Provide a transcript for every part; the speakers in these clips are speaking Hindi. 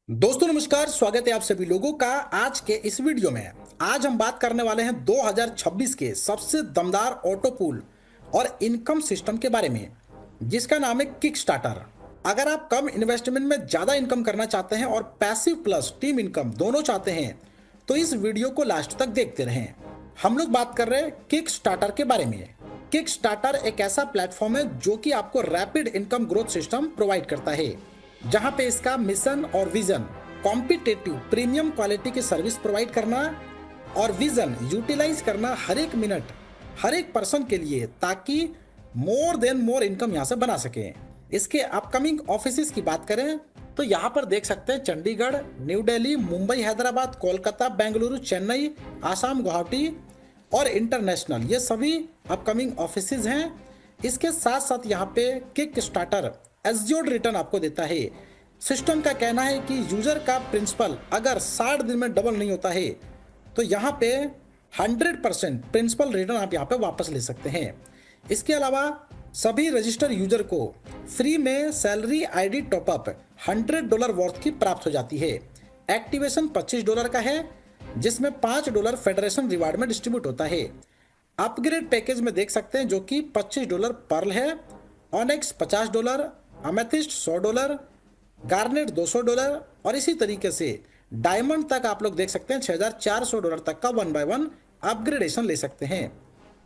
दोस्तों नमस्कार, स्वागत है आप सभी लोगों का आज के इस वीडियो में। आज हम बात करने वाले हैं 2026 के सबसे दमदार ऑटो पूल और इनकम सिस्टम के बारे में, जिसका नाम है किक स्टार्टर। अगर आप कम इन्वेस्टमेंट में ज्यादा इनकम करना चाहते हैं और पैसिव प्लस टीम इनकम दोनों चाहते हैं तो इस वीडियो को लास्ट तक देखते रहें। हम लोग बात कर रहे हैं किक स्टार्टर के बारे में। किक स्टार्टर एक ऐसा प्लेटफॉर्म है जो कि आपको rapid income growth system provide करता है, जहां पे इसका मिशन और विजन कॉम्पिटेटिव प्रीमियम क्वालिटी की सर्विस प्रोवाइड करना और विजन यूटिलाइज करना हर एक मिनट हर एक पर्सन के लिए, ताकि मोर देन मोर इनकम यहां से बना सके। इसके अपकमिंग ऑफिसेस की बात करें तो यहाँ पर देख सकते हैं चंडीगढ़, न्यू दिल्ली, मुंबई, हैदराबाद, कोलकाता, बेंगलुरु, चेन्नई, आसाम, गुवाहाटी और इंटरनेशनल, ये सभी अपकमिंग ऑफिसेज हैं। इसके साथ साथ यहाँ पे किक स्टार्टर एज्योर्ड रिटर्न आपको देता है। सिस्टम का कहना है कि यूजर का प्रिंसिपल अगर 60 दिन में डबल नहीं होता है तो यहाँ पे 100% प्रिंसिपल रिटर्न आप यहाँ पे वापस ले सकते हैं। इसके अलावा सभी रजिस्टर यूजर को फ्री में सैलरी आईडी टॉपअप $100 वर्थ की प्राप्त हो जाती है। एक्टिवेशन $25 का है, जिसमें $5 फेडरेशन रिवार्ड में डिस्ट्रीब्यूट होता है। अपग्रेड पैकेज में देख सकते हैं जो कि $25 पर्ल है, ऑनेक्स $50, अमेथिस्ट $100, गार्नेट $200 और इसी तरीके से डायमंड तक आप लोग देख सकते हैं $6400 तक का 1 बाय 1 अपग्रेडेशन ले सकते हैं।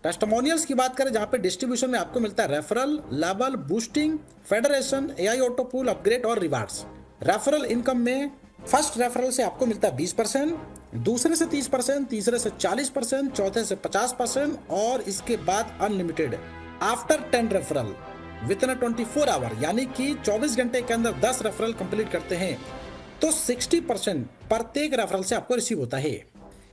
टेस्टिमोनियल्स की बात करें जहां पे डिस्ट्रीब्यूशन में आपको मिलता है referral, level, boosting, federation, AI auto pool, upgrade और रिवार्ड्स। रेफरल इनकम में फर्स्ट रेफरल से आपको मिलता है 20%, दूसरे से 30%, तीसरे से 40%, चौथे से 50% और इसके बाद unlimited after 10 referral within 24 hour, यानी कि 24 घंटे के अंदर 10 रेफरल कंप्लीट करते हैं तो 60% प्रत्येक रेफरल से आपको रिसीव होता है।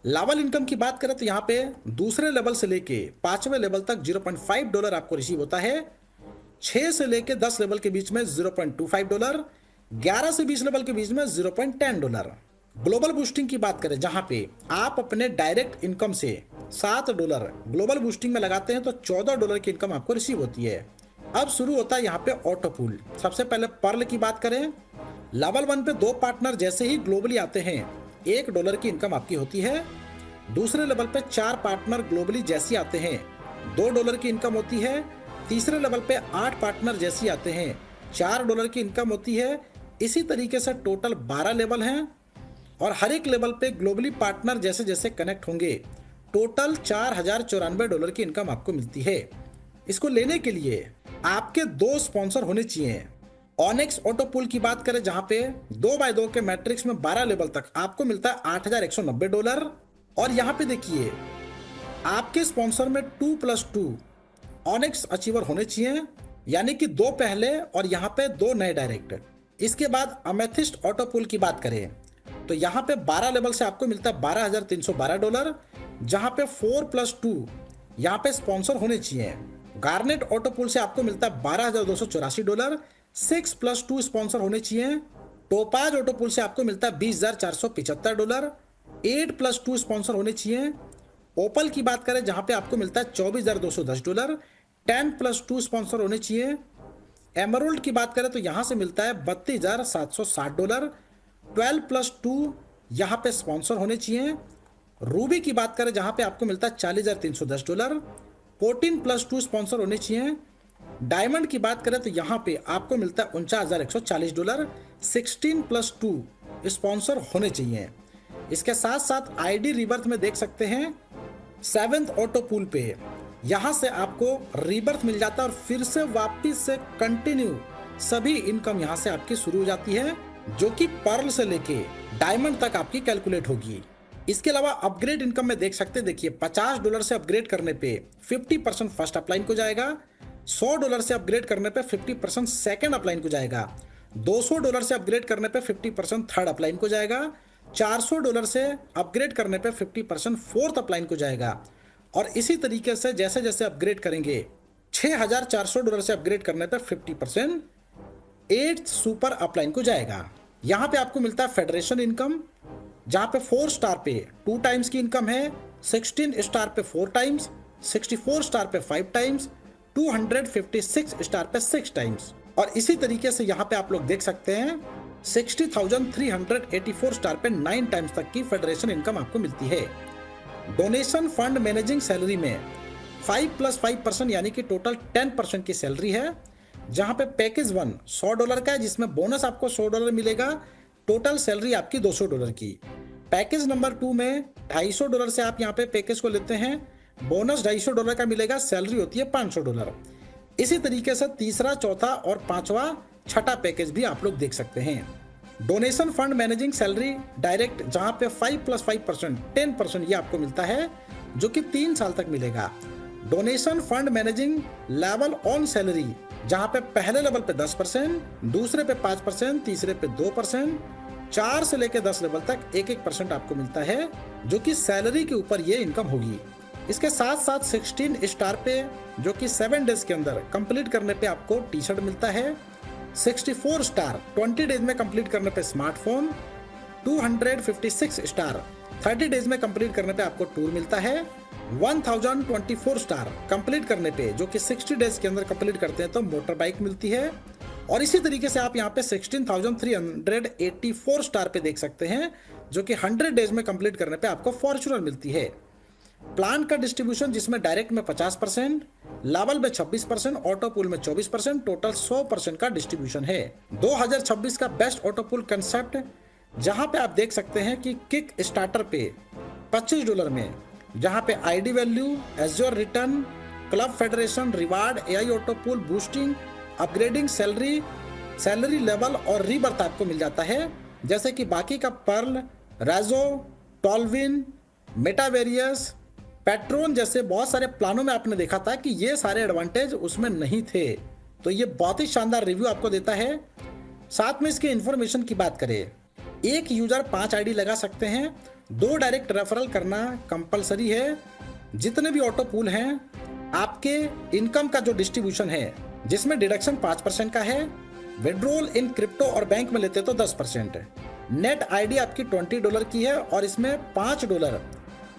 लेवल इनकम की बात करें तो यहाँ पे दूसरे लेवल से लेके 5वें लेवल तक $0.5 आपको रिसीव होता है, 6 से लेके 10 लेवल के बीच में $0.25, 11 से 20 लेवल के बीच में $0.10। ग्लोबल बूस्टिंग की बात करें जहां पे आप अपने डायरेक्ट इनकम से $7 ग्लोबल बूस्टिंग में लगाते हैं तो $14 की इनकम आपको रिसीव होती है। अब शुरू होता है यहाँ पे ऑटो पूल। सबसे पहले पर्ल की बात करें, लेवल 1 पे 2 पार्टनर जैसे ही ग्लोबली आते हैं $1 की इनकम आपकी होती है। दूसरे लेवल पे 4 पार्टनर ग्लोबली जैसे आते हैं $2 की इनकम होती है। तीसरे लेवल पे 8 पार्टनर जैसे आते हैं $4 की इनकम होती है। इसी तरीके से टोटल 12 लेवल हैं और हर एक लेवल पे ग्लोबली पार्टनर जैसे जैसे कनेक्ट होंगे टोटल $4094 की इनकम आपको मिलती है। इसको लेने के लिए आपके 2 स्पॉन्सर होने चाहिए। ऑनेक्स ऑटो पूल की बात करें जहां पे 2x2 के मैट्रिक्स में 12 लेवल तक आपको मिलता है $8190 और यहाँ पे देखिए आपके स्पॉन्सर में 2+2 ऑनेक्स अचीवर होने चाहिए, यानी कि 2 पहले और यहाँ पे 2 नए डायरेक्ट। इसके बाद अमेथिस्ट ऑटो पूल की बात करें तो यहाँ पे 12 लेवल से आपको मिलता है $12312, जहां पे 4+2 यहाँ पे स्पॉन्सर होने चाहिए। गार्नेट ऑटो पूल से आपको मिलता है $12284, 6+2 स्पॉन्सर होने चाहिए। टोपाज ऑटो पूल से आपको मिलता है $20475, 8+2 स्पॉन्सर होने चाहिए। ओपल की बात करें जहां पे आपको मिलता है $24210, 10+2 स्पॉन्सर होने चाहिए। एमरोल्ड की बात करें तो यहां से मिलता है $32760, 12+2 यहाँ पे स्पॉन्सर होने चाहिए। रूबी की बात करें जहां पे आपको मिलता है $40310, 14+2 स्पॉन्सर होने चाहिए। डायमंड की बात करें तो यहाँ पे आपको मिलता है $49140, 16+2 स्पॉन्सर होने चाहिए। इसके साथ साथ आईडी रिबर्थ में देख सकते हैं 7th ऑटो पूल पे यहाँ से आपको रिबर्थ मिल जाता है और फिर से वापिस से कंटिन्यू सभी इनकम यहाँ से आपकी शुरू हो जाती है, जो कि पर्ल से लेके डायमंड तक आपकी कैलकुलेट होगी। इसके अलावा अपग्रेड इनकम में देख सकते हैं, देखिए $50 से अपग्रेड करने पे 50% फर्स्ट अपलाइन को जाएगा, $100 से अपग्रेड करने पे 50% सेकंड अपलाइन को जाएगा, $200 से अपग्रेड करने पे 50% थर्ड अपलाइन को जाएगा, $400 से अपग्रेड करने पे 50% फोर्थ अपलाइन को जाएगा और इसी तरीके से जैसे जैसे अपग्रेड करेंगे $6400 से अपग्रेड करने पे 50% 8th सुपर अपलाइन को जाएगा। यहाँ पे आपको मिलता है फेडरेशन इनकम, जहां पे 4 स्टार पे 2 टाइम्स की इनकम है, 16 स्टार पे 4 टाइम्स, 64 स्टार पे 5 टाइम्स, 256 स्टार पे 6 टाइम्स और इसी तरीके से यहाँ पे आप लोग देख सकते हैं 60,384 स्टार पे 9 टाइम्स तक की फेडरेशन इनकम आपको मिलती है। डोनेशन फंड मैनेजिंग सैलरी में 5+5% यानी कि टोटल 10% की सैलरी है, जहां पे पैकेज 1 $100 का है, जिसमें बोनस आपको $100 मिलेगा। टोटल सैलरी आपकी $200 की। पैकेज नंबर 2 में $250 से आप यहाँ पे पैकेज को लेते हैं, बोनस $250 का मिलेगा, सैलरी होती है $500। इसी तरीके से तीसरा, चौथा और पांचवा, छठा पैकेज भी आप लोग देख सकते हैं। Donation fund managing salary direct, जहां पे 5+5% 10% ये आपको मिलता है, जो कि 3 साल तक मिलेगा। Donation fund managing level on salary, जहां पे पहले लेवल पे 10%, दूसरे पे 5%, तीसरे पे 2%, 4 से लेकर 10 लेवल तक 1-1% आपको मिलता है, जो कि सैलरी के ऊपर ये इनकम होगी। इसके साथ साथ 16 स्टार पे, जो कि 7 डेज के अंदर कंप्लीट करने पे आपको टी शर्ट मिलता है। 64 स्टार 20 डेज में कंप्लीट करने पे स्मार्टफोन। 256 स्टार 30 डेज में कंप्लीट करने पे आपको टूर मिलता है। 1024 स्टार कंप्लीट करने पे, जो कि 60 डेज के अंदर कंप्लीट करते हैं, तो मोटर बाइक मिलती है। और इसी तरीके से आप यहाँ पे 16,384 स्टार पे देख सकते हैं, जो कि 100 डेज में कंप्लीट करने पे आपको फॉर्च्यूनर मिलती है। प्लान का डिस्ट्रीब्यूशन, जिसमें डायरेक्ट में 50%, लेवल में 26%, ऑटो पूल में 24%, टोटल 100% का डिस्ट्रीब्यूशन है। 2026 का बेस्ट ऑटो पूल कंसेप्ट, जहां पे आप देख सकते हैं कि किक स्टार्टर पे $25 में, जहां पे ID value, azure return, club federation, reward, AI auto pool, boosting, upgrading salary level और रीबर्थ आपको मिल जाता है। जैसे कि बाकी का पर्ल, राजो, टॉलविन, मेटावेरियस, पेट्रोन जैसे बहुत सारे प्लानों में आपने देखा था कि ये सारे एडवांटेज उसमें नहीं थे। तो ये बहुत ही शानदार रिव्यू आपको देता है। साथ में इसके इंफॉर्मेशन की बात करें, एक यूजर 5 आईडी लगा सकते हैं, 2 डायरेक्ट रेफरल करना कंपलसरी है। जितने भी ऑटो पूल हैं, आपके इनकम का जो डिस्ट्रीब्यूशन है, जिसमें डिडक्शन 5% का है, विड्रॉल इन क्रिप्टो और बैंक में लेते तो 10%। नेट आईडी आपकी $20 की है और इसमें $5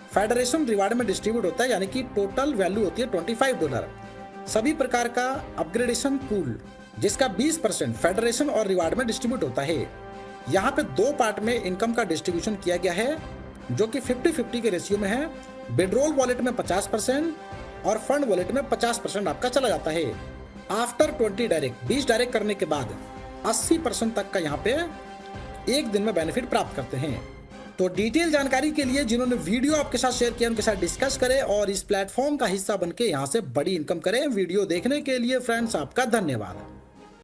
फेडरेशन रिवार्ड में डिस्ट्रीब्यूट होता है, यानी कि टोटल वैल्यू होती है $25। सभी प्रकार का अपग्रेडेशन पूल, जिसका 20% फेडरेशन और रिवार्ड में डिस्ट्रीब्यूट होता है। यहाँ पे 2 पार्ट में इनकम का डिस्ट्रीब्यूशन किया गया है, जो कि 50-50 के रेशियो में है। विड्रॉल वॉलेट में 50% और फंड वॉलेट में 50% आपका चला जाता है। आफ्टर 20 डायरेक्ट करने के बाद 80% तक का यहाँ पे एक दिन में बेनिफिट प्राप्त करते हैं। तो डिटेल जानकारी के लिए जिन्होंने वीडियो आपके साथ शेयर किया, उनके साथ डिस्कस करें और इस प्लेटफॉर्म का हिस्सा बनके यहाँ से बड़ी इनकम करें। वीडियो देखने के लिए फ्रेंड्स आपका धन्यवाद।